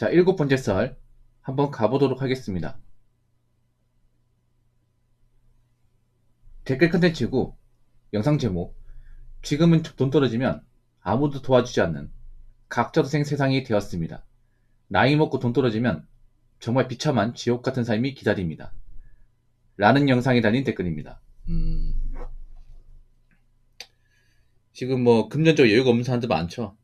자, 7번째 썰 한번 가보도록 하겠습니다. 댓글 컨텐츠고 영상 제목, 지금은 돈 떨어지면 아무도 도와주지 않는 각자도생 세상이 되었습니다. 나이 먹고 돈 떨어지면 정말 비참한 지옥 같은 삶이 기다립니다. 라는 영상이 달린 댓글입니다. 지금 뭐 금전적 여유가 없는 사람들 많죠.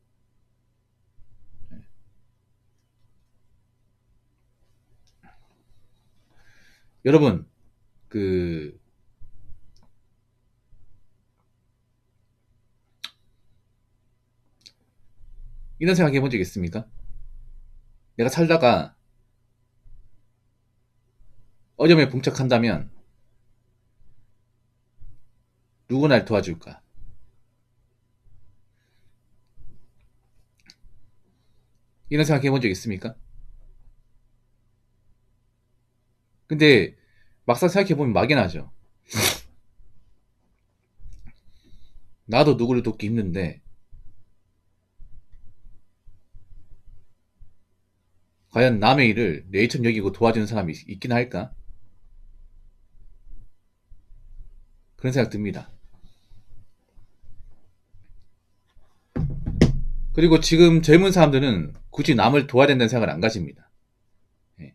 여러분, 이런 생각 해본 적 있습니까? 내가 살다가 어려움에 봉착한다면 누구 날 도와줄까? 이런 생각 해본 적 있습니까? 근데 막상 생각해보면 막연하죠. 나도 누구를 돕기 힘든데 과연 남의 일을 내 일처럼 여기고 도와주는 사람이 있긴 할까? 그런 생각 듭니다. 그리고 지금 젊은 사람들은 굳이 남을 도와야 된다는 생각을 안 가집니다. 예.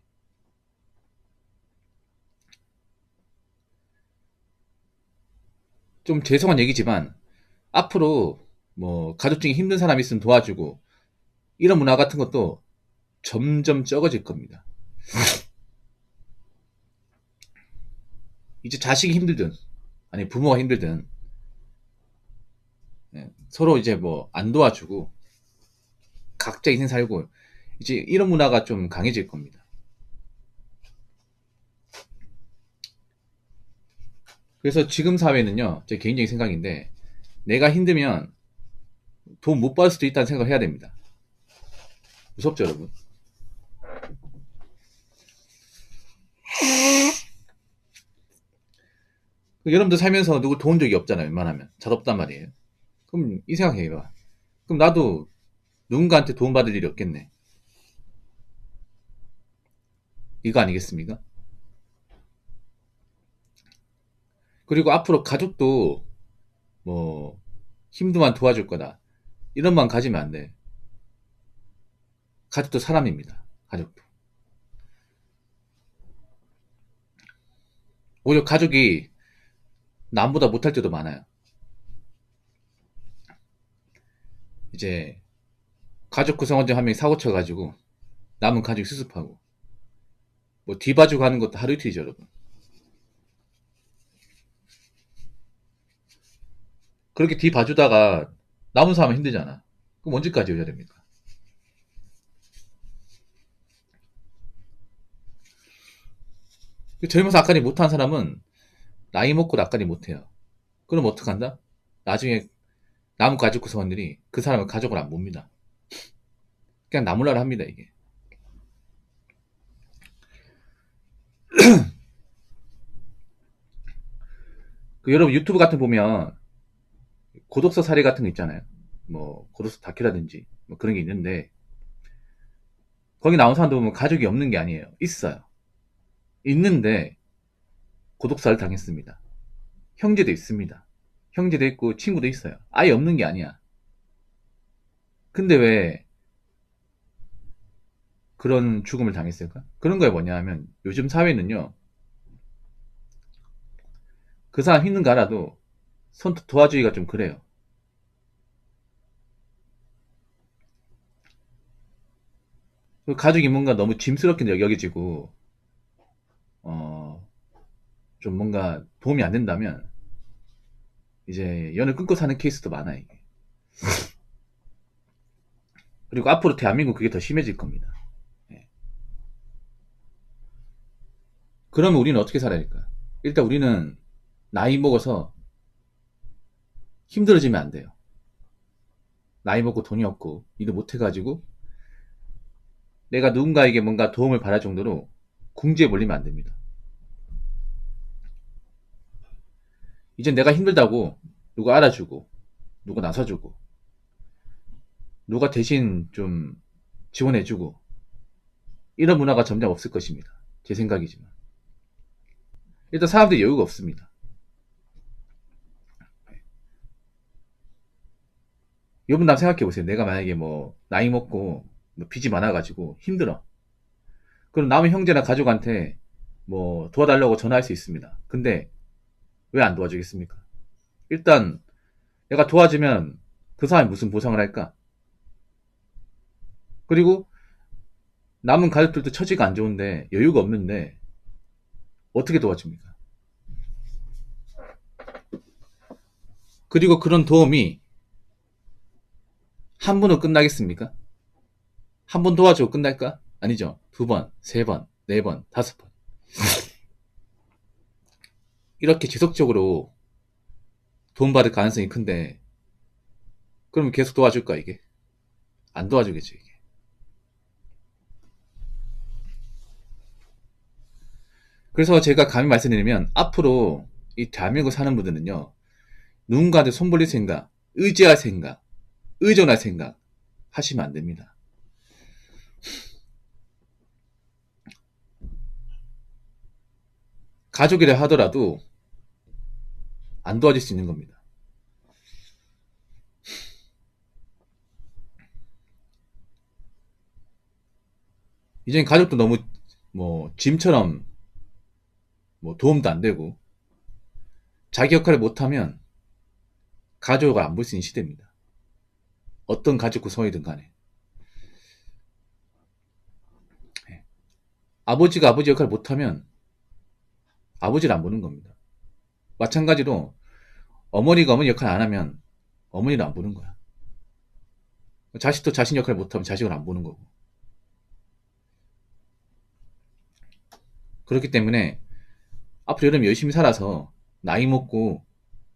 좀 죄송한 얘기지만 앞으로 뭐 가족 중에 힘든 사람이 있으면 도와주고 이런 문화 같은 것도 점점 적어질 겁니다. 이제 자식이 힘들든 아니 부모가 힘들든 서로 이제 뭐 안 도와주고 각자 인생 살고 이제 이런 문화가 좀 강해질 겁니다. 그래서 지금 사회는요, 제 개인적인 생각인데 내가 힘들면 돈 못 받을 수도 있다는 생각을 해야 됩니다. 무섭죠, 여러분? 여러분들 살면서 누구 도운 적이 없잖아요, 웬만하면. 잘 없단 말이에요. 그럼 이 생각해봐. 그럼 나도 누군가한테 도움받을 일이 없겠네. 이거 아니겠습니까? 그리고 앞으로 가족도 뭐 힘들만 도와줄 거다. 이런 마음 가지면 안 돼. 가족도 사람입니다. 가족도. 오히려 가족이 남보다 못할 때도 많아요. 이제 가족 구성원 중 한 명이 사고 쳐가지고 남은 가족이 수습하고 뭐 뒤봐주고 하는 것도 하루 이틀이죠, 여러분. 그렇게 뒤봐주다가 남은 사람은 힘들잖아. 그럼 언제까지 해야 됩니까? 젊어서 앞가림 못한 사람은 나이 먹고 앞가림 못해요. 그럼 어떡한다? 나중에 남은 가족 구성원들이 그 사람을 가족을 안 봅니다. 그냥 나몰라라 합니다, 이게. 여러분 유튜브 같은 거 보면 고독서 사례 같은 거 있잖아요. 뭐 고독서 다큐라든지 뭐 그런 게 있는데 거기 나온 사람도 보면 가족이 없는 게 아니에요. 있어요. 있는데 고독사를 당했습니다. 형제도 있습니다. 형제도 있고 친구도 있어요. 아예 없는 게 아니야. 근데 왜 그런 죽음을 당했을까? 그런 거에 뭐냐 하면 요즘 사회는요. 그 사람 힘든 거 알아도 손 도와주기가 좀 그래요. 가족이 뭔가 너무 짐스럽게 여겨지고 어, 좀 뭔가 도움이 안 된다면 이제 연을 끊고 사는 케이스도 많아요. 이게. 그리고 앞으로 대한민국 그게 더 심해질 겁니다. 예. 그러면 우리는 어떻게 살아야 될까요? 일단 우리는 나이 먹어서 힘들어지면 안 돼요. 나이 먹고 돈이 없고 일을 못 해가지고 내가 누군가에게 뭔가 도움을 받을 정도로 궁지에 몰리면 안 됩니다. 이제 내가 힘들다고 누가 알아주고 누가 나서주고 누가 대신 좀 지원해주고 이런 문화가 점점 없을 것입니다. 제 생각이지만. 일단 사람들이 여유가 없습니다. 여러분 한번 생각해보세요. 내가 만약에 뭐 나이 먹고 뭐 빚이 많아가지고 힘들어. 그럼 남의 형제나 가족한테 뭐 도와달라고 전화할 수 있습니다. 근데 왜 안 도와주겠습니까? 일단 내가 도와주면 그 사람이 무슨 보상을 할까? 그리고 남은 가족들도 처지가 안 좋은데 여유가 없는데 어떻게 도와줍니까? 그리고 그런 도움이 한 번으로 끝나겠습니까? 한 번 도와주고 끝날까? 아니죠. 두 번, 세 번, 네 번, 다섯 번. 이렇게 지속적으로 도움받을 가능성이 큰데 그러면 계속 도와줄까 이게? 안 도와주겠죠 이게. 그래서 제가 감히 말씀드리면 앞으로 이 대한민국 사는 분들은요. 누군가한테 손 벌릴 생각, 의지할 생각, 의존할 생각 하시면 안 됩니다. 가족이라 하더라도 안 도와줄 수 있는 겁니다. 이젠 가족도 너무 뭐 짐처럼 뭐 도움도 안 되고 자기 역할을 못하면 가족을 안 볼 수 있는 시대입니다. 어떤 가족 구성이든 간에. 아버지가 아버지 역할을 못하면 아버지를 안 보는 겁니다. 마찬가지로 어머니가 어머니 역할을 안 하면 어머니를 안 보는 거야. 자식도 자신 역할을 못하면 자식을 안 보는 거고. 그렇기 때문에 앞으로 여러분 열심히 살아서 나이 먹고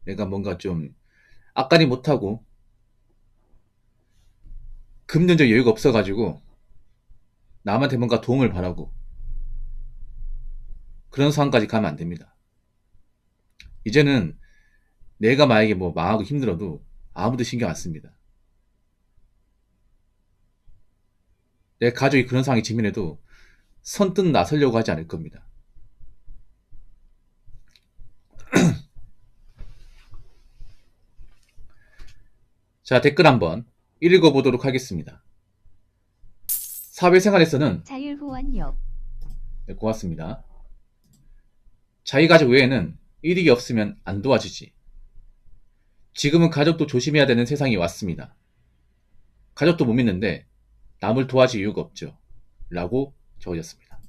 내가 뭔가 좀 앞가림 못하고 금전적 여유가 없어가지고 남한테 뭔가 도움을 바라고 그런 상황까지 가면 안 됩니다. 이제는 내가 만약에 뭐 망하고 힘들어도 아무도 신경 안 씁니다. 내 가족이 그런 상황에 직면해도 선뜻 나서려고 하지 않을 겁니다. 자, 댓글 한번 읽어보도록 하겠습니다. 사회생활에서는 자율후원역. 네, 고맙습니다. 자기 가족 외에는 일이 없으면 안 도와주지. 지금은 가족도 조심해야 되는 세상이 왔습니다. 가족도 못 믿는데 남을 도와줄 이유가 없죠. 라고 적어졌습니다.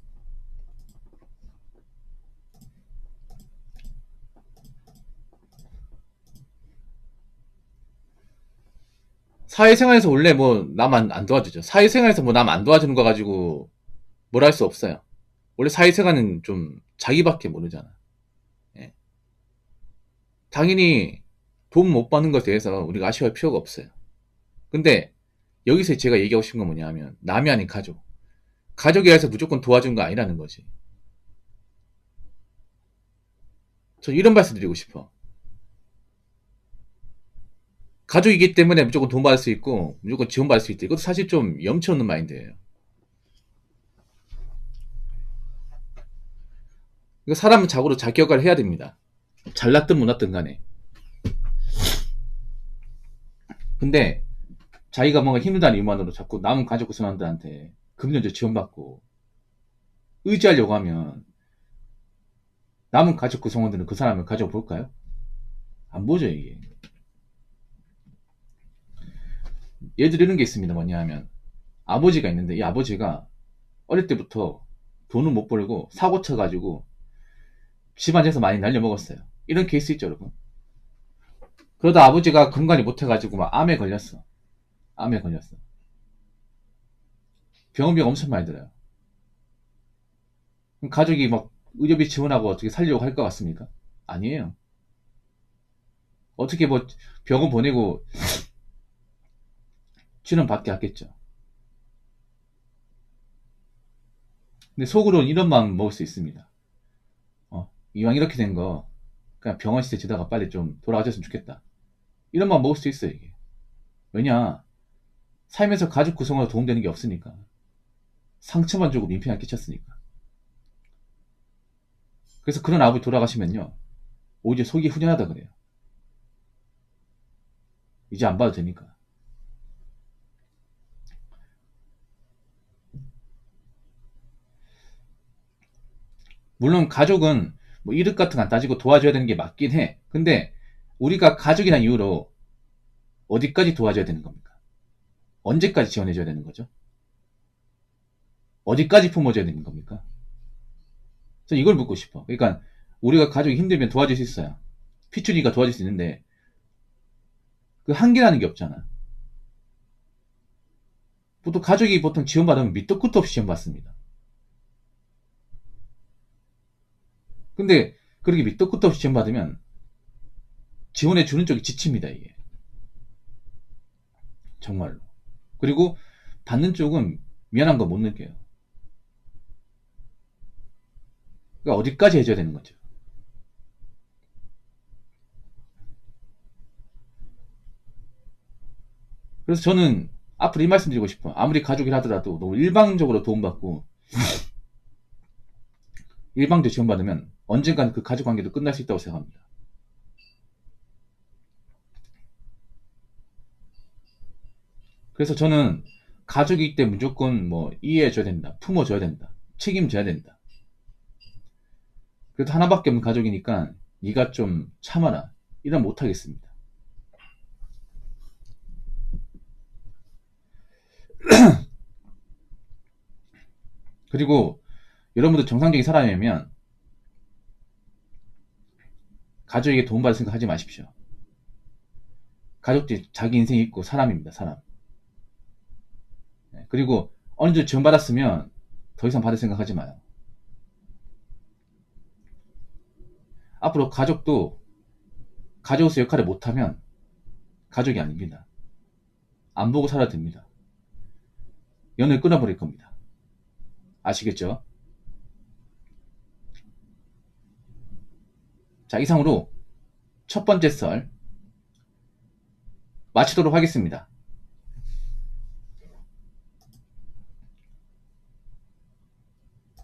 사회생활에서 원래 뭐 남 안 도와주죠. 사회생활에서 뭐 남 안 도와주는 거 가지고 뭘 할 수 없어요. 원래 사회생활은 좀 자기밖에 모르잖아. 예. 당연히 도움 못 받는 것에 대해서 우리가 아쉬워할 필요가 없어요. 근데 여기서 제가 얘기하고 싶은 건 뭐냐 하면 남이 아닌 가족. 가족이라 해서 무조건 도와준 거 아니라는 거지. 저 이런 말씀 드리고 싶어. 가족이기 때문에 무조건 돈 받을 수 있고 무조건 지원받을 수 있다. 이것도 사실 좀 염치 없는 마인드예요. 이거 사람은 자고로 자기 역할을 해야 됩니다. 잘났든 못났든 간에. 근데 자기가 뭔가 힘들다는 이유만으로 자꾸 남은 가족 구성원들한테 금전적 지원받고 의지하려고 하면 남은 가족 구성원들은 그 사람을 가족 볼까요? 안 보죠 이게. 예를 들어 이런 게 있습니다. 뭐냐 하면 아버지가 있는데 이 아버지가 어릴 때부터 돈을 못 벌고 사고 쳐가지고 집안에서 많이 날려먹었어요. 이런 케이스 있죠 여러분. 그러다 아버지가 건강이 못해가지고 막 암에 걸렸어. 암에 걸렸어. 병원비가 엄청 많이 들어요. 그럼 가족이 막 의료비 지원하고 어떻게 살려고 할 것 같습니까? 아니에요. 어떻게 뭐 병원 보내고 치료는 받게 하겠죠. 근데 속으로는 이런 마음 먹을 수 있습니다. 이왕 이렇게 된 거 그냥 병원 시대 지다가 빨리 좀 돌아가셨으면 좋겠다. 이런 마음 먹을 수 있어요 이게. 왜냐? 살면서 가족 구성으로 도움되는 게 없으니까. 상처만 주고 민폐만 끼쳤으니까. 그래서 그런 아버지 돌아가시면요, 오히려 속이 후련하다 그래요. 이제 안 봐도 되니까. 물론 가족은 뭐 이득 같은 거 안 따지고 도와줘야 되는 게 맞긴 해. 근데 우리가 가족이란 이유로 어디까지 도와줘야 되는 겁니까? 언제까지 지원해줘야 되는 거죠? 어디까지 품어줘야 되는 겁니까? 저는 이걸 묻고 싶어. 그러니까 우리가 가족이 힘들면 도와줄 수 있어요. 피추니까 도와줄 수 있는데 그 한계라는 게 없잖아. 보통 가족이 보통 지원받으면 밑도 끝도 없이 지원받습니다. 근데 그렇게 밑도 끝도 없이 지원받으면 지원해 주는 쪽이 지칩니다, 이게. 정말로. 그리고 받는 쪽은 미안한 거 못 느껴요. 그러니까 어디까지 해줘야 되는 거죠. 그래서 저는 앞으로 이 말씀 드리고 싶어. 아무리 가족이라 하더라도 너무 일방적으로 도움받고 일방적으로 지원받으면 언젠간 그 가족 관계도 끝날 수 있다고 생각합니다. 그래서 저는 가족이기 때문에 무조건 뭐 이해해줘야 된다, 품어줘야 된다, 책임져야 된다. 그래도 하나밖에 없는 가족이니까 네가 좀 참아라, 이러면 못하겠습니다. 그리고 여러분들 정상적인 사람이면 가족에게 도움받을 생각 하지 마십시오. 가족들이 자기 인생이 있고 사람입니다, 사람. 그리고 어느 정도 지원받았으면 더 이상 받을 생각 하지 마요. 앞으로 가족도 가족으로서 역할을 못하면 가족이 아닙니다. 안 보고 살아도 됩니다. 연을 끊어버릴 겁니다. 아시겠죠? 자, 이상으로 첫 번째 썰 마치도록 하겠습니다.